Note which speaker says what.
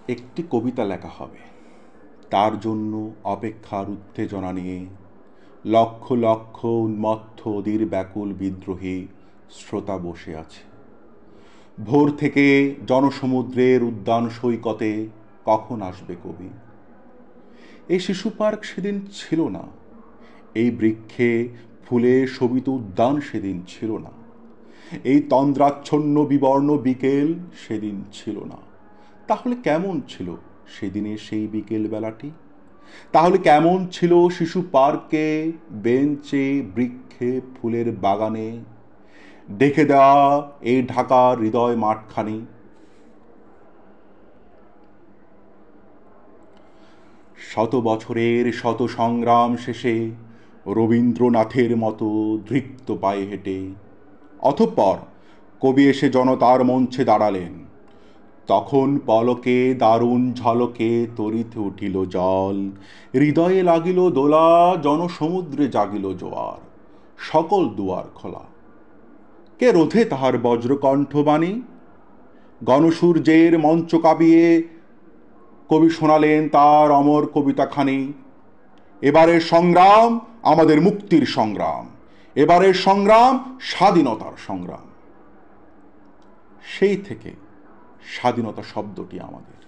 Speaker 1: একটি কবিতা লেখা হবে, তার জন্য অপেক্ষার উত্তেজনা নিয়ে লক্ষ লক্ষ উন্মত্ত অধীর ব্যাকুল বিদ্রোহী শ্রোতা বসে আছে। ভোর থেকে জনসমুদ্রের উদ্যান সৈকতে কখন আসবে কবি? এই শিশু পার্ক সেদিন ছিল না, এই বৃক্ষে ফুলে শোভিত উদ্যান সেদিন ছিল না, এই তন্দ্রাচ্ছন্ন বিবর্ণ বিকেল সেদিন ছিল না। তাহলে কেমন ছিল সেদিনের সেই বিকেল বেলাটি? তাহলে কেমন ছিল শিশু পার্কে, বেঞ্চে, বৃক্ষে, ফুলের বাগানে ডেকে দেওয়া এই ঢাকার হৃদয় মাঠখানি? শত বছরের শত সংগ্রাম শেষে রবীন্দ্রনাথের মতো ধৃপ্ত পায়ে হেঁটে অতঃপর কবি এসে জনতার মঞ্চে দাঁড়ালেন। তখন পলকে দারুণ ঝলকে তরিতে উঠিল জল, হৃদয়ে লাগিল দোলা, জনসমুদ্রে জাগিল জোয়ার, সকল দুয়ার খোলা। কে রোধে তাহার বজ্রকণ্ঠবাণী? গণসূর্যের মঞ্চ কাঁপিয়ে কবি শোনালেন তার অমর কবিতাখানি। এবারের সংগ্রাম আমাদের মুক্তির সংগ্রাম, এবারের সংগ্রাম স্বাধীনতার সংগ্রাম। সেই থেকে স্বাধীনতা শব্দটি আমাদের।